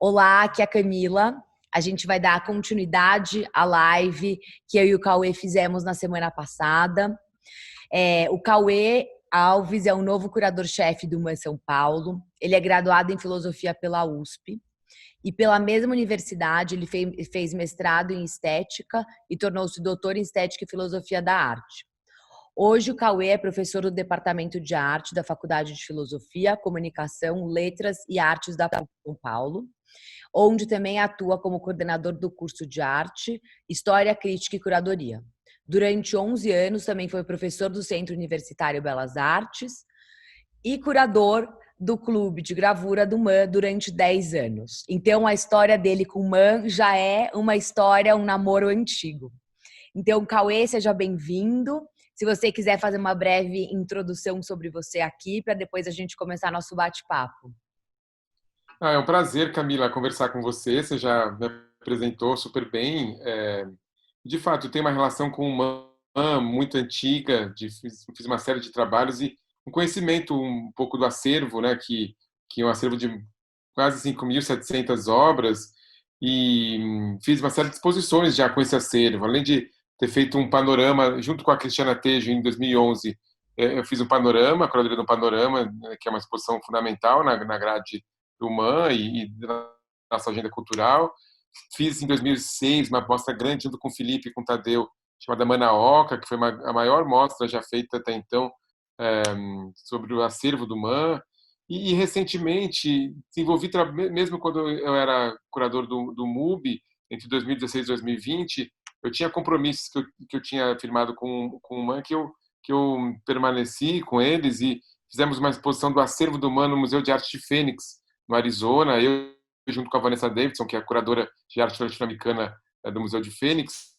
Olá, aqui é a Camila. A gente vai dar continuidade à live que eu e o Cauê fizemos na semana passada. O Cauê Alves é o novo curador-chefe do MAN São Paulo. Ele é graduado em filosofia pela USP. E pela mesma universidade, ele fez mestrado em estética e tornou-se doutor em estética e filosofia da arte. Hoje, o Cauê é professor do Departamento de Arte da Faculdade de Filosofia, Comunicação, Letras e Artes da PUC São Paulo, onde também atua como coordenador do curso de arte, História, Crítica e Curadoria. Durante 11 anos, também foi professor do Centro Universitário Belas Artes e curador do Clube de Gravura do MAN durante 10 anos. Então, a história dele com o MAN já é uma história, um namoro antigo. Então, Cauê, seja bem-vindo. Se você quiser fazer uma breve introdução sobre você aqui, para depois a gente começar nosso bate-papo. É um prazer, Camila, conversar com você. Você já me apresentou super bem. De fato, eu tenho uma relação com o MAN muito antiga, fiz uma série de trabalhos e um conhecimento um pouco do acervo, né, que é um acervo de quase 5.700 obras, e fiz uma série de exposições já com esse acervo. Além de ter feito um panorama, junto com a Cristiana Tejo, em 2011, eu fiz um panorama, a curadoria do panorama, né, que é uma exposição fundamental na grade do MAN e da nossa agenda cultural. Fiz em 2006 uma mostra grande junto com o Felipe e com o Tadeu, chamada Manaoca, que foi a maior mostra já feita até então sobre o acervo do MAN. E recentemente desenvolvi, mesmo quando eu era curador do MUBI, entre 2016 e 2020, eu tinha compromissos que eu tinha firmado com o MAN, que eu permaneci com eles e fizemos uma exposição do acervo do MAN no Museu de Arte de Fênix, no Arizona. Eu junto com a Vanessa Davidson, que é a curadora de arte latino-americana do Museu de Fênix.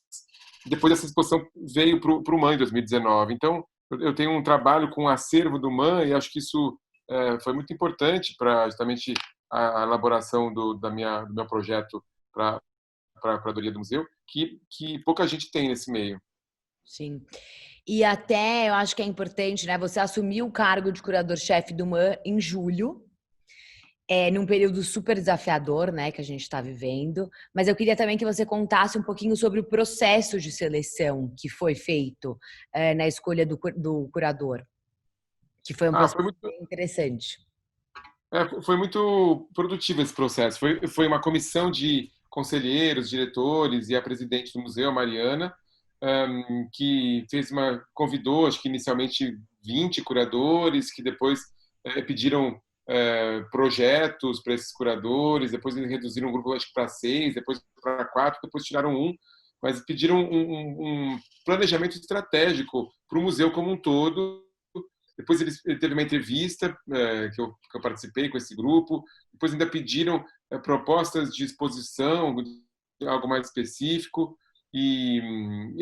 Depois essa exposição veio para o MAN em 2019. Então, eu tenho um trabalho com o acervo do MAN e acho que isso foi muito importante para justamente a elaboração do meu projeto para a curadoria do museu, que pouca gente tem nesse meio. Sim. E até eu acho que é importante, né? Você assumiu o cargo de curador-chefe do MAN em julho, num período super desafiador, né, que a gente está vivendo. Mas eu queria também que você contasse um pouquinho sobre o processo de seleção que foi feito na escolha do curador, que foi um processo Foi muito, bem interessante. foi muito produtivo esse processo. Foi uma comissão de conselheiros, diretores e a presidente do museu, a Mariana, que convidou, acho que inicialmente 20 curadores, que depois pediram projetos para esses curadores, depois eles reduziram o grupo para 6, depois para 4, depois tiraram um, mas pediram um planejamento estratégico para o museu como um todo. Depois ele teve uma entrevista que eu participei com esse grupo. Depois ainda pediram propostas de exposição, algo mais específico. E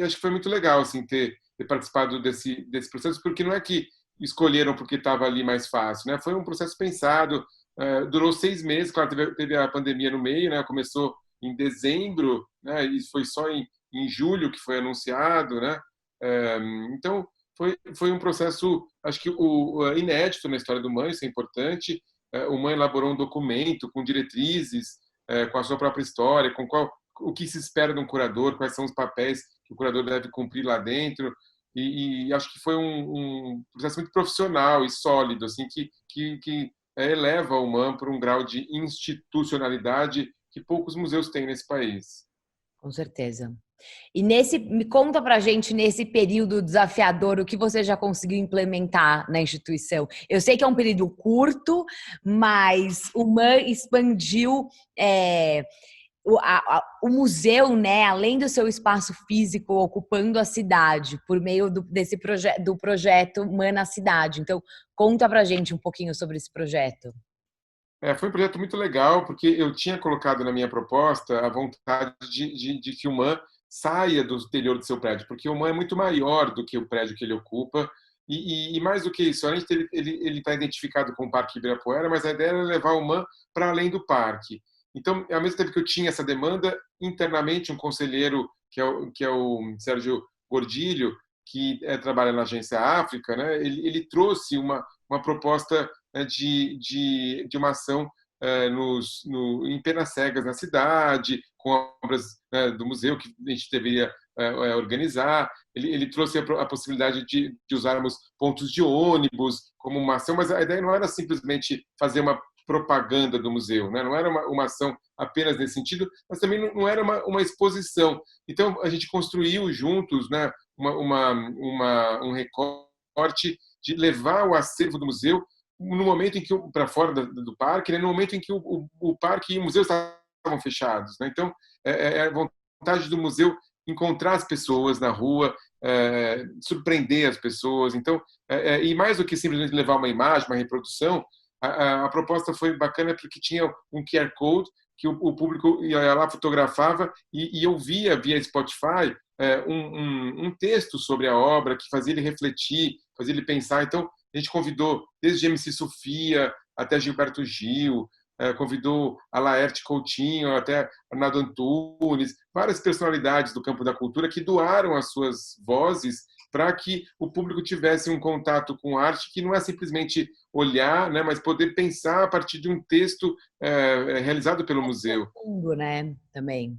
acho que foi muito legal assim ter participado desse processo, porque não é que escolheram porque estava ali mais fácil, né? Foi um processo pensado. Durou 6 meses, claro, teve a pandemia no meio, né? Começou em dezembro, né? E foi só em julho que foi anunciado, né? Então foi um processo, acho que inédito na história do MAN, isso é importante. O MAN elaborou um documento com diretrizes, com a sua própria história, o que se espera de um curador, quais são os papéis que o curador deve cumprir lá dentro. E acho que foi um processo muito profissional e sólido, assim, que eleva o MAN para um grau de institucionalidade que poucos museus têm nesse país. Com certeza. E me conta pra gente, nesse período desafiador, o que você já conseguiu implementar na instituição. Eu sei que é um período curto, mas o MAN expandiu o museu, né, além do seu espaço físico, ocupando a cidade, por meio do projeto MAN na Cidade. Então, conta pra gente um pouquinho sobre esse projeto. Foi um projeto muito legal, porque eu tinha colocado na minha proposta a vontade de que o MAN saia do interior do seu prédio, porque o MAN é muito maior do que o prédio que ele ocupa, e mais do que isso, além de ele está identificado com o Parque Ibirapuera, mas a ideia era levar o MAN para além do parque. Então, ao mesmo tempo que eu tinha essa demanda, internamente um conselheiro, que é o Sérgio Gordilho, que trabalha na Agência África, né, ele trouxe uma proposta, né, de uma ação em penas cegas na cidade, com obras, né, do museu que a gente deveria organizar. Ele trouxe a possibilidade de usarmos pontos de ônibus como uma ação, mas a ideia não era simplesmente fazer uma propaganda do museu, né? Não era uma ação apenas nesse sentido, mas também não era uma exposição. Então, a gente construiu juntos, né, um recorte de levar o acervo do museu no momento em que para fora do parque, né, no momento em que o parque e o museu estavam fechados, né? Então, é a vontade do museu encontrar as pessoas na rua, surpreender as pessoas. Então, e mais do que simplesmente levar uma imagem, uma reprodução, a proposta foi bacana porque tinha um QR Code que o público ia lá, fotografava e eu via Spotify, um texto sobre a obra que fazia ele refletir, fazia ele pensar. Então, a gente convidou desde MC Sofia até Gilberto Gil, convidou a Laerte Coutinho, até Arnaldo Antunes, várias personalidades do campo da cultura que doaram as suas vozes para que o público tivesse um contato com arte que não é simplesmente olhar, né, mas poder pensar a partir de um texto realizado pelo museu. Profundo, né? Também.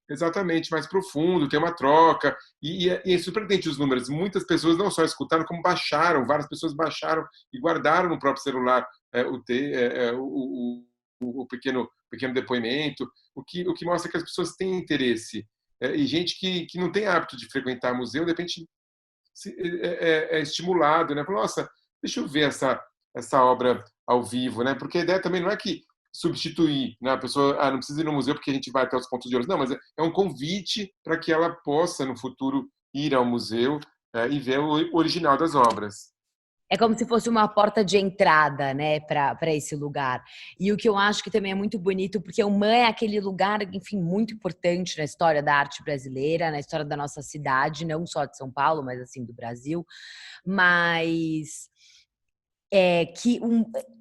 Exatamente, mais profundo, tem uma troca, e é surpreendente os números. Muitas pessoas não só escutaram, como baixaram, várias pessoas baixaram e guardaram no próprio celular o pequeno depoimento, o que mostra que as pessoas têm interesse. E gente que não tem hábito de frequentar museu, de repente é estimulado, né? Fala, nossa, deixa eu ver essa obra ao vivo, né? Porque a ideia também não é que substituir, né? A pessoa não precisa ir no museu porque a gente vai até os pontos de olhos. Não, mas é um convite para que ela possa, no futuro, ir ao museu e ver o original das obras. É como se fosse uma porta de entrada, né, para esse lugar. E o que eu acho que também é muito bonito, porque o MAN é aquele lugar, enfim, muito importante na história da arte brasileira, na história da nossa cidade, não só de São Paulo, mas assim do Brasil. Mas que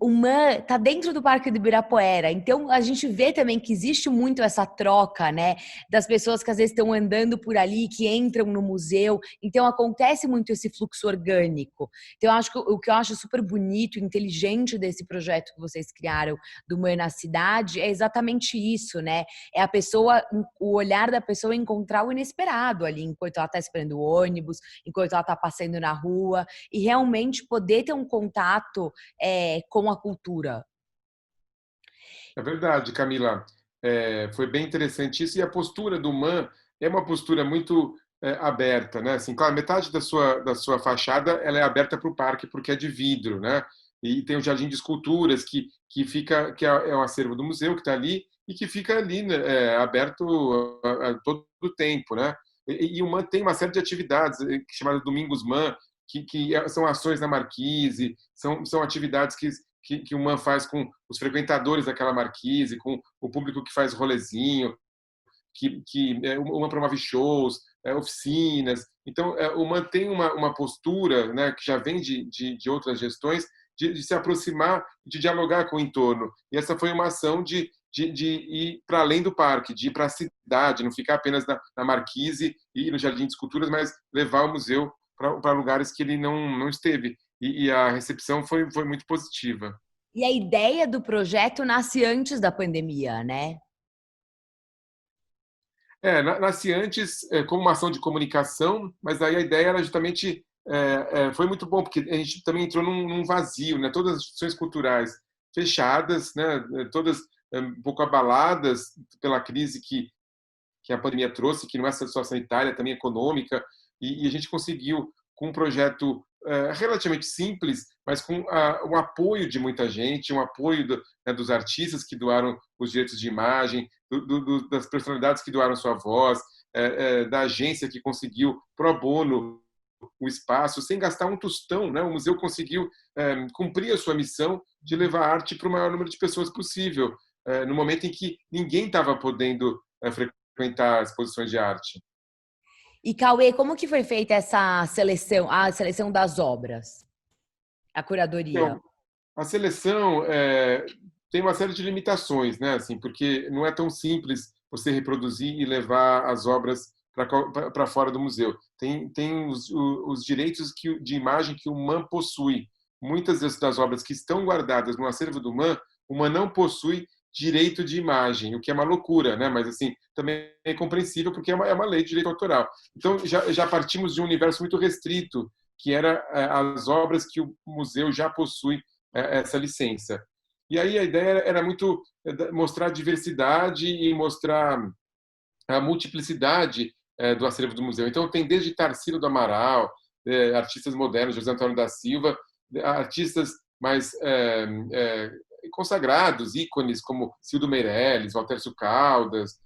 o MAN está dentro do Parque do Ibirapuera, então a gente vê também que existe muito essa troca, né, das pessoas que às vezes estão andando por ali, que entram no museu, então acontece muito esse fluxo orgânico. Então eu acho que o que eu acho super bonito, inteligente desse projeto que vocês criaram do MAN na cidade é exatamente isso, né, é a pessoa, o olhar da pessoa encontrar o inesperado ali, enquanto ela está esperando o ônibus, enquanto ela está passando na rua, e realmente poder ter um contato com a cultura. É verdade, Camila. Foi bem interessante isso. E a postura do MAN é uma postura muito aberta, né? Assim, claro, metade da sua fachada ela é aberta para o parque porque é de vidro, né? E tem o jardim de esculturas que é o acervo do museu que está ali e que fica ali, né, aberto a todo o tempo, né? E o MAN tem uma série de atividades chamadas Domingos MAN, que são ações na Marquise, são atividades que o MAN faz com os frequentadores daquela marquise, com o público que faz rolezinho, o MAN promove shows, oficinas. Então, o MAN tem uma postura, né, que já vem de outras gestões, de se aproximar, de dialogar com o entorno. E essa foi uma ação de ir para além do parque, de ir para a cidade, não ficar apenas na marquise e no Jardim de Esculturas, mas levar o museu para lugares que ele não esteve. E a recepção foi muito positiva. E a ideia do projeto nasce antes da pandemia, né? Nasce antes como uma ação de comunicação, mas aí a ideia era justamente foi muito bom porque a gente também entrou num vazio, né? Todas as instituições culturais fechadas, né? Todas um pouco abaladas pela crise que a pandemia trouxe, que não é só sanitária, também econômica, e a gente conseguiu, com um projeto relativamente simples, mas com o apoio de muita gente, um apoio dos artistas que doaram os direitos de imagem, das personalidades que doaram sua voz, da agência que conseguiu pro bono o espaço, sem gastar um tostão, né? O museu conseguiu cumprir a sua missão de levar arte para o maior número de pessoas possível, no momento em que ninguém estava podendo frequentar exposições de arte. E Cauê, como que foi feita essa seleção, a seleção das obras, a curadoria? Então, a seleção tem uma série de limitações, né? Assim, porque não é tão simples você reproduzir e levar as obras para fora do museu. Tem os direitos de imagem que o MAN possui. Muitas das obras que estão guardadas no acervo do MAN o MAN não possui direito de imagem, o que é uma loucura, né? Mas assim também é compreensível porque é uma lei de direito autoral. Então já partimos de um universo muito restrito, que era as obras que o museu já possui essa licença. E aí a ideia era muito mostrar a diversidade e mostrar a multiplicidade do acervo do museu. Então tem desde Tarsila do Amaral, artistas modernos, José Antônio da Silva, artistas mais consagrados, ícones como Cildo Meirelles, Waltercio Caldas,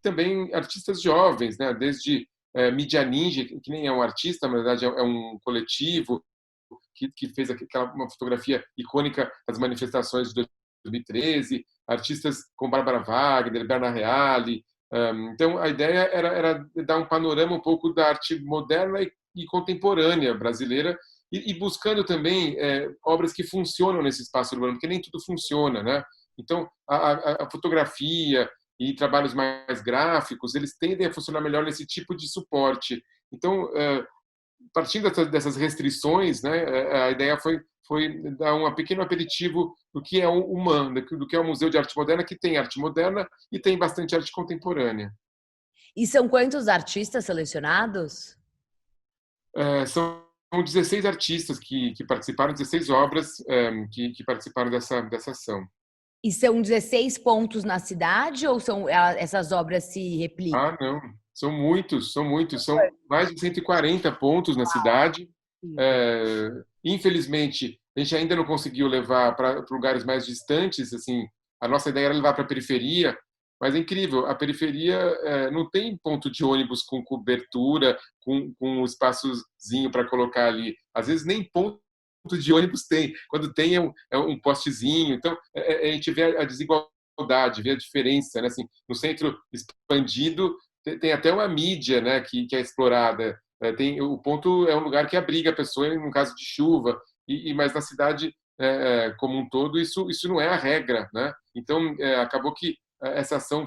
também artistas jovens, né? Desde Mídia Ninja, que nem é um artista, na verdade é um coletivo que fez uma fotografia icônica das manifestações de 2013, artistas como Bárbara Wagner, Berna Reale. Então, a ideia era dar um panorama um pouco da arte moderna e contemporânea brasileira e buscando também obras que funcionam nesse espaço urbano, porque nem tudo funciona, né? Então, a fotografia e trabalhos mais gráficos, eles tendem a funcionar melhor nesse tipo de suporte. Então, partindo dessas restrições, né, a ideia foi dar um pequeno aperitivo do que é o MAN, do que é o Museu de Arte Moderna, que tem arte moderna e tem bastante arte contemporânea. E são quantos artistas selecionados? São 16 artistas que participaram, 16 obras que participaram dessa ação. E são 16 pontos na cidade ou essas obras se replicam? Ah, não, são muitos, são mais de 140 pontos na cidade. Infelizmente, a gente ainda não conseguiu levar para lugares mais distantes, assim, a nossa ideia era levar para a periferia, mas é incrível, a periferia não tem ponto de ônibus com cobertura, com um espaçozinho para colocar ali. Às vezes nem ponto de ônibus tem. Quando tem é um postezinho. Então, a gente vê a desigualdade, vê a diferença, né? Assim, no centro expandido tem até uma mídia, né, que é explorada. O ponto é um lugar que abriga a pessoa no caso de chuva, mas na cidade como um todo isso não é a regra, né? Então acabou que essa ação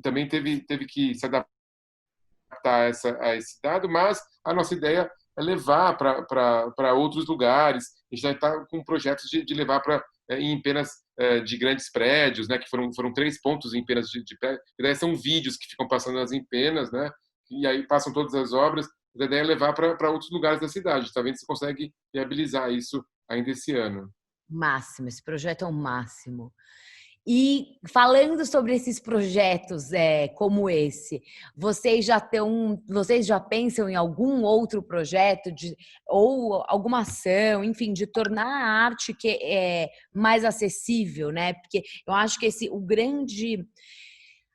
também teve que se adaptar a esse dado, mas a nossa ideia é levar para outros lugares. A gente já está com projetos de levar para em penas de grandes prédios, né? Que foram 3 pontos em penas de prédio. A ideia são vídeos que ficam passando nas empenas, né? E aí passam todas as obras. A ideia é levar para outros lugares da cidade. Está vendo se consegue viabilizar isso ainda esse ano. Máximo, esse projeto é o máximo. E falando sobre esses projetos como esse, vocês já pensam em algum outro projeto ou alguma ação, enfim, de tornar a arte mais acessível, né? Porque eu acho que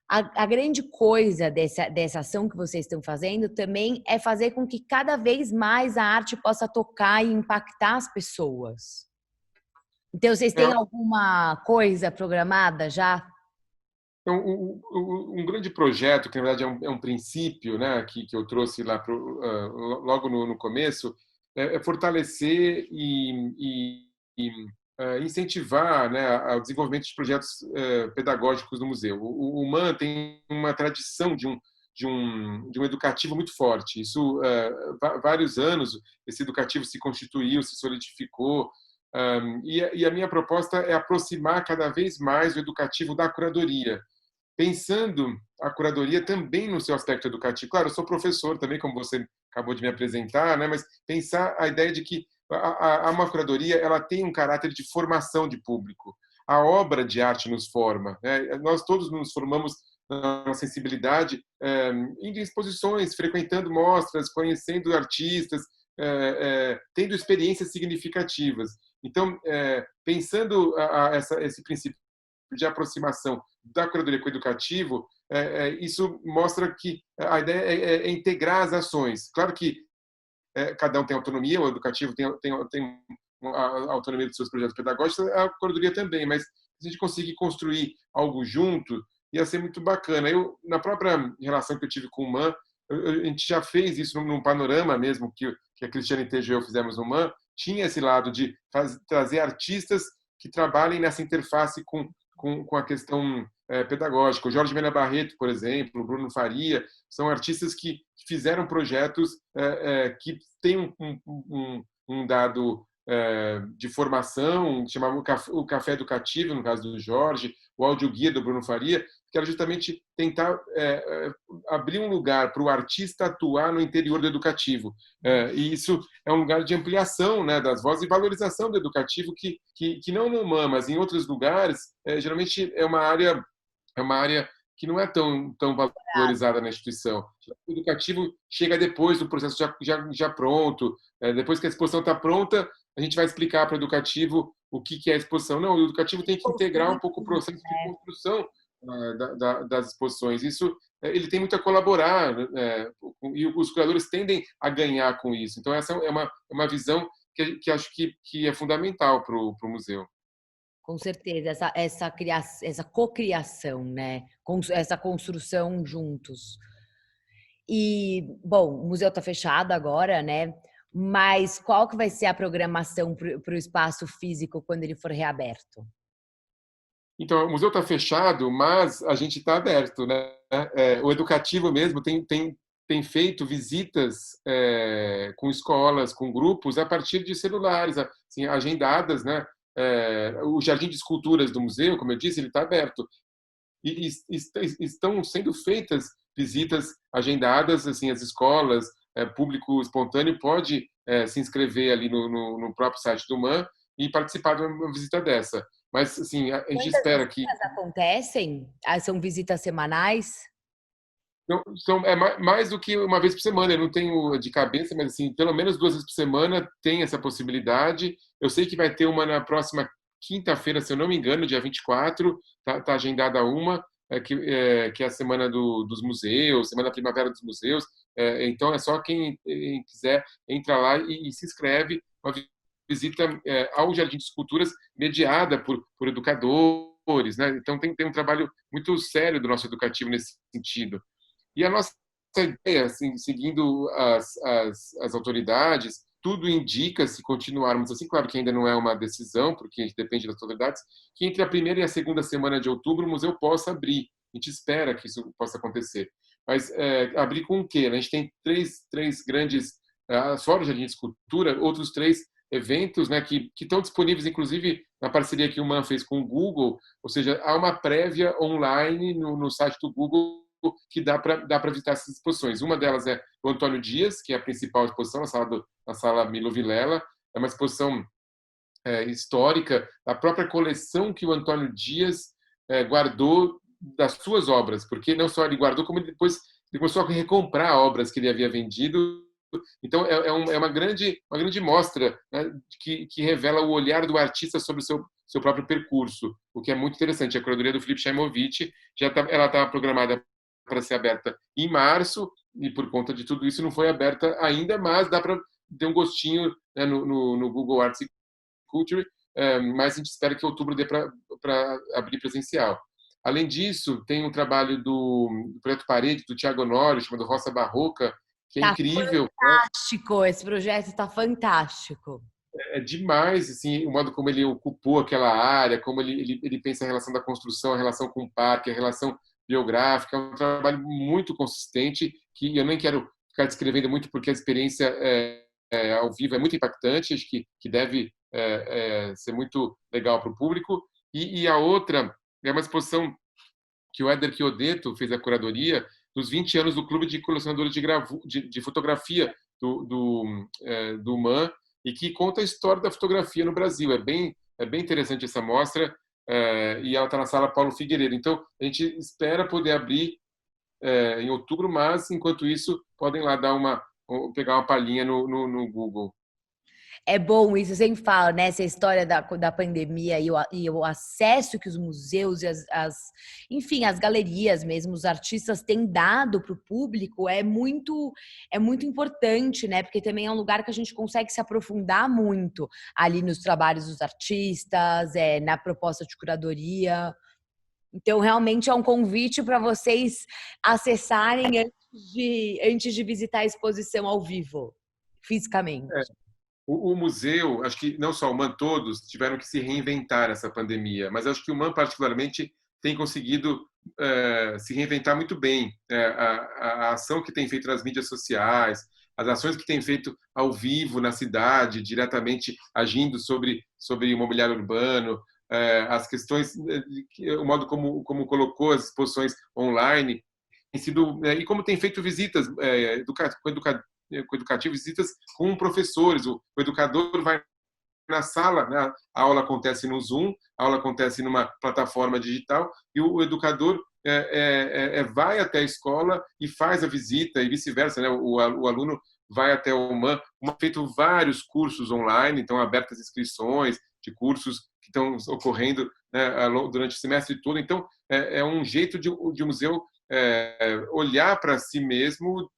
a grande coisa dessa ação que vocês estão fazendo também é fazer com que cada vez mais a arte possa tocar e impactar as pessoas. Então, vocês têm alguma coisa programada já? Então, um grande projeto, que na verdade é um princípio, né, que eu trouxe lá logo no começo, é fortalecer e incentivar, né, o desenvolvimento de projetos pedagógicos no museu. O MAN tem uma tradição de um educativo muito forte. Isso, vários anos, esse educativo se constituiu, se solidificou, e a minha proposta é aproximar cada vez mais o educativo da curadoria, pensando a curadoria também no seu aspecto educativo. Claro, eu sou professor também, como você acabou de me apresentar, né? Mas pensar a ideia de que uma curadoria ela tem um caráter de formação de público. A obra de arte nos forma, né? Nós todos nos formamos na sensibilidade, indo em exposições, frequentando mostras, conhecendo artistas, tendo experiências significativas. Então, pensando esse princípio de aproximação da curadoria com o educativo, isso mostra que a ideia é integrar as ações. Claro que cada um tem autonomia, o educativo tem a autonomia dos seus projetos pedagógicos, a curadoria também, mas se a gente conseguir construir algo junto, ia ser muito bacana. Na própria relação que eu tive com o MAN, a gente já fez isso num panorama mesmo, que a Cristiane Tejo e eu fizemos no MAN, tinha esse lado de trazer artistas que trabalhem nessa interface com a questão pedagógica. O Jorge Mena Barreto, por exemplo, o Bruno Faria, são artistas que fizeram projetos que têm um dado de formação, que chamava o Café Educativo, no caso do Jorge, o audioguia do Bruno Faria, que era justamente tentar abrir um lugar para o artista atuar no interior do educativo. E isso é um lugar de ampliação, né, das vozes e valorização do educativo, que não no MAM, mas em outros lugares, geralmente é uma área que não é tão valorizada na instituição. O educativo chega depois do processo já pronto. Depois que a exposição está pronta, a gente vai explicar para o educativo o que é a exposição. Não, o educativo tem que integrar um pouco o processo de construção das exposições. Isso ele tem muito a colaborar, e os curadores tendem a ganhar com isso. Então, essa é uma visão que acho que é fundamental para o museu. Com certeza, essa cocriação, né? Essa construção juntos. E, bom, o museu está fechado agora, né? Mas qual que vai ser a programação para o espaço físico quando ele for reaberto? Então, o museu está fechado, mas a gente está aberto, né? O educativo mesmo tem feito visitas com escolas, com grupos, a partir de celulares, assim, agendadas, né? O Jardim de Esculturas do museu, como eu disse, ele está aberto. E estão sendo feitas visitas agendadas, assim, as escolas, público espontâneo pode se inscrever ali no próprio site do MAM e participar de uma visita dessa. Mas, assim, a gente Quantas espera que... visitas acontecem? São visitas semanais? É mais do que uma vez por semana, eu não tenho de cabeça, mas assim, pelo menos 2 vezes por semana tem essa possibilidade. Eu sei que vai ter uma na próxima quinta-feira, se eu não me engano, dia 24, tá agendada uma, que é a Semana dos Museus, Semana da Primavera dos Museus. Então é só quem quiser entra lá e se inscreve. Uma visita ao Jardim de Esculturas mediada por educadores, né? Então tem um trabalho muito sério do nosso educativo nesse sentido. E a nossa ideia, assim, seguindo as autoridades, tudo indica, se continuarmos assim, claro que ainda não é uma decisão, porque a gente depende das autoridades, que entre a primeira e a segunda semana de outubro o museu possa abrir. A gente espera que isso possa acontecer. Mas abrir com o quê? A gente tem três grandes, fora o Jardim de Escultura, outros 3 eventos, né, que estão disponíveis, inclusive, na parceria que o MAM fez com o Google, ou seja, há uma prévia online no site do Google que dá para visitar essas exposições. Uma delas é o Antônio Dias, que é a principal exposição, na sala Milo Vilela. É uma exposição histórica, da própria coleção que o Antônio Dias guardou das suas obras, porque não só ele guardou, como ele depois ele começou a recomprar obras que ele havia vendido. Então, é uma grande mostra, né, que revela o olhar do artista sobre o seu próprio percurso, o que é muito interessante. A curadoria do Felipe Chaimovic ela estava programada para ser aberta em março, e por conta de tudo isso não foi aberta ainda, mas dá para ter um gostinho, né, no Google Arts and Culture, mas a gente espera que outubro dê para abrir presencial. Além disso, tem um trabalho do Projeto Parede, do Tiago Honório, chamado Roça Barroca, que é incrível. Fantástico, esse projeto está fantástico. É demais, assim, o modo como ele ocupou aquela área, como ele pensa a relação da construção, a relação com o parque, a relação biográfica. É um trabalho muito consistente, que eu nem quero ficar descrevendo muito, porque a experiência ao vivo é muito impactante, acho que deve ser muito legal para o público. E a outra é uma exposição que o Éder Chiodeto fez a curadoria dos 20 anos do Clube de Colecionadores de Fotografia do MAM, e que conta a história da fotografia no Brasil. É bem interessante essa mostra, e ela está na sala Paulo Figueiredo. Então, a gente espera poder abrir em outubro, mas, enquanto isso, podem lá pegar uma palhinha no Google. É bom isso, eu sempre falo, né? Essa história da pandemia e o acesso que os museus e enfim, as galerias mesmo, os artistas têm dado para o público é muito importante, né? Porque também é um lugar que a gente consegue se aprofundar muito ali nos trabalhos dos artistas, na proposta de curadoria. Então, realmente é um convite para vocês acessarem antes de visitar a exposição ao vivo, fisicamente. O museu, acho que não só o MAM, todos tiveram que se reinventar nessa pandemia, mas acho que o MAM, particularmente, tem conseguido se reinventar muito bem. A ação que tem feito nas mídias sociais, as ações que tem feito ao vivo na cidade, diretamente agindo sobre imobiliário urbano, as questões, o modo como colocou as exposições online, tem sido, e como tem feito visitas com educativo, visitas com professores, o educador vai na sala, né? A aula acontece no Zoom, a aula acontece numa plataforma digital e o educador vai até a escola e faz a visita e vice-versa, né? O aluno vai até o UMAM, feito vários cursos online, então abertas inscrições de cursos que estão ocorrendo, né, durante o semestre todo. Então, um jeito de o museu olhar para si mesmo.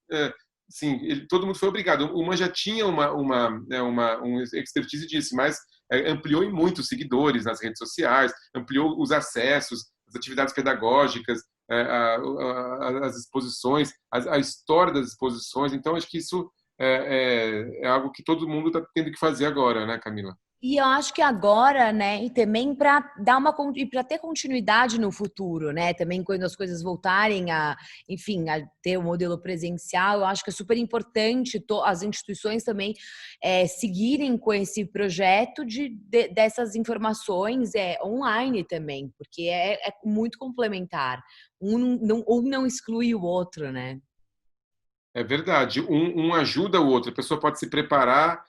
Sim, todo mundo foi obrigado. O Man já tinha um expertise disso, mas ampliou em muito os seguidores nas redes sociais, ampliou os acessos, as atividades pedagógicas, as exposições, a história das exposições. Então, acho que isso é algo que todo mundo está tendo que fazer agora, né, Camila? E eu acho que agora, né, e também para dar para ter continuidade no futuro, né, também quando as coisas voltarem a, enfim, a ter o modelo presencial, eu acho que é super importante as instituições também seguirem com esse projeto dessas informações online também, porque é muito complementar. Um não exclui o outro, né? É verdade. Um ajuda o outro. A pessoa pode se preparar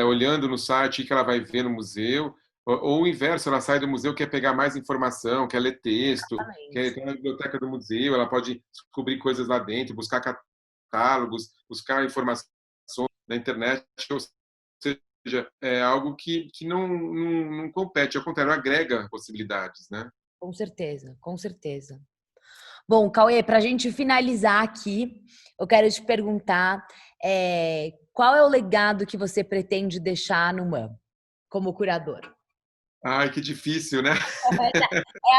olhando no site o que ela vai ver no museu, ou o inverso, ela sai do museu, quer pegar mais informação, quer ler texto, quer Exatamente. entrar na biblioteca do museu, ela pode descobrir coisas lá dentro, buscar catálogos, buscar informações na internet, ou seja, é algo que não compete, ao contrário, agrega possibilidades, né? Com certeza, com certeza. Bom, Cauê, para a gente finalizar aqui, eu quero te perguntar qual é o legado que você pretende deixar no MAM como curador? Ai, que difícil, né?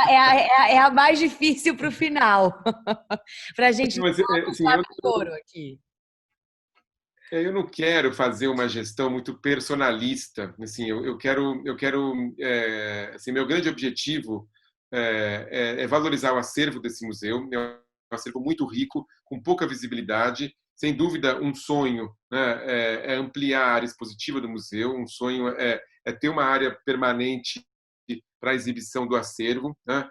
É a mais difícil para o final, para a gente não Mas, dar com assim, chave de ouro aqui. eu não quero fazer uma gestão muito personalista. Assim, eu quero, assim, meu grande objetivo é valorizar o acervo desse museu. É um acervo muito rico, com pouca visibilidade. Sem dúvida, um sonho, né, é ampliar a área expositiva do museu. Um sonho é ter uma área permanente para a exibição do acervo, né?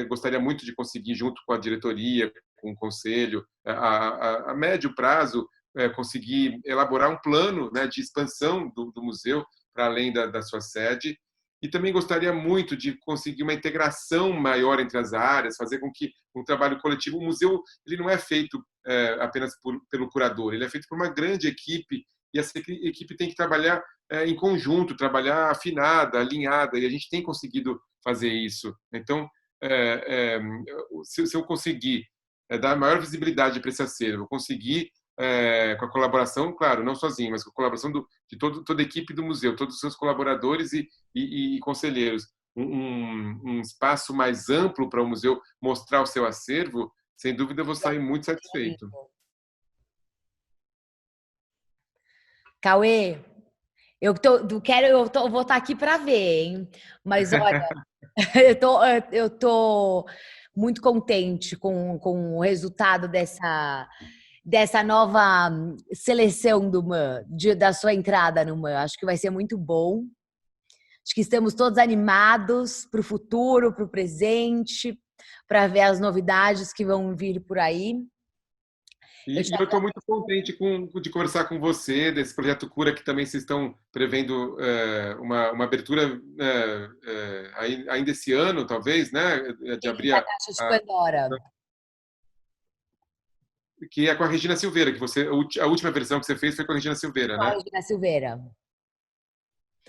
Gostaria muito de conseguir, junto com a diretoria, com o conselho, a médio prazo, conseguir elaborar um plano, né, de expansão do museu para além da sua sede. E também gostaria muito de conseguir uma integração maior entre as áreas, fazer com que um trabalho coletivo. O museu ele não é feito apenas pelo curador, ele é feito por uma grande equipe, e essa equipe tem que trabalhar em conjunto, trabalhar afinada, alinhada, e a gente tem conseguido fazer isso. Então, se eu conseguir dar maior visibilidade para esse acervo, conseguir com a colaboração, claro, não sozinho, mas com a colaboração de toda a equipe do museu, todos os seus colaboradores e conselheiros, um espaço mais amplo para o museu mostrar o seu acervo, sem dúvida eu vou sair muito satisfeito. Cauê, vou estar aqui para ver, hein? Mas olha, eu tô muito contente com o resultado dessa nova seleção do MAN, da sua entrada no MAN. Acho que vai ser muito bom. Acho que estamos todos animados para o futuro, para o presente, para ver as novidades que vão vir por aí. Eu te E eu estou muito contente de conversar com você, desse projeto Cura, que também vocês estão prevendo uma abertura ainda esse ano, talvez, né? De apresento abrir a Caixa de Pandora. que é com a Regina Silveira, que a última versão que você fez foi com a Regina Silveira, Com a né? Regina Silveira.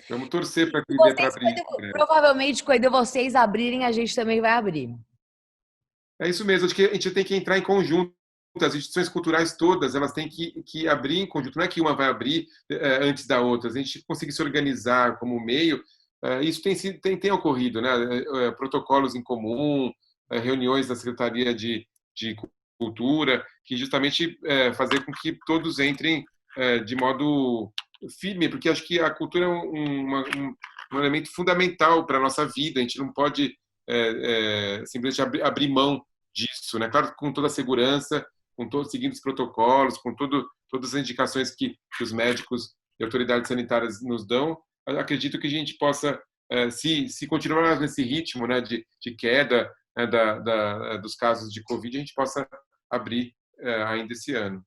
Vamos torcer para que dê para abrir. Provavelmente, quando vocês abrirem, a gente também vai abrir. É isso mesmo, acho que a gente tem que entrar em conjunto. As instituições culturais todas, elas têm que abrir em conjunto. Não é que uma vai abrir antes da outra. A gente conseguir se organizar como meio, isso tem ocorrido, né? Protocolos em comum, reuniões da Secretaria de Cultura, que justamente fazer com que todos entrem de modo firme, porque acho que a cultura é um elemento fundamental para a nossa vida. A gente não pode simplesmente abrir mão disso, né? Claro, com toda a segurança, com todos seguindo os protocolos, com todas as indicações que os médicos e autoridades sanitárias nos dão, acredito que a gente possa, se continuar nesse ritmo, né, de queda, né, dos casos de Covid, a gente possa abrir ainda esse ano.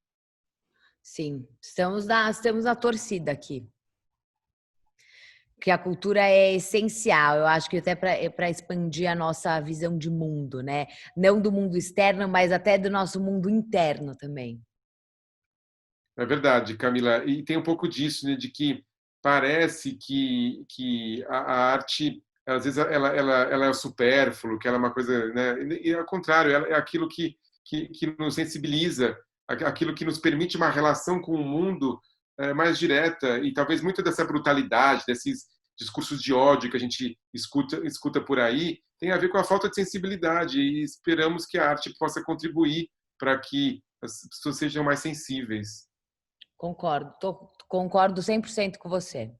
Sim, estamos na torcida aqui. Que a cultura é essencial, eu acho que até para expandir a nossa visão de mundo, né? Não do mundo externo, mas até do nosso mundo interno também. É verdade, Camila. E tem um pouco disso, né, de que parece que a arte, às vezes, ela é o supérfluo, que ela é uma coisa, né? E ao contrário, ela é aquilo que nos sensibiliza, aquilo que nos permite uma relação com o mundo mais direta. E talvez muita dessa brutalidade, desses discursos de ódio que a gente escuta por aí, tem a ver com a falta de sensibilidade. E esperamos que a arte possa contribuir para que as pessoas sejam mais sensíveis. Concordo, concordo 100% com você.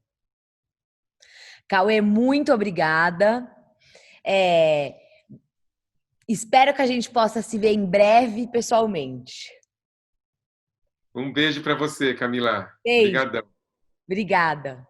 Cauê, muito obrigada. Espero que a gente possa se ver em breve pessoalmente. Um beijo para você, Camila. Beijo. Obrigadão. Obrigada.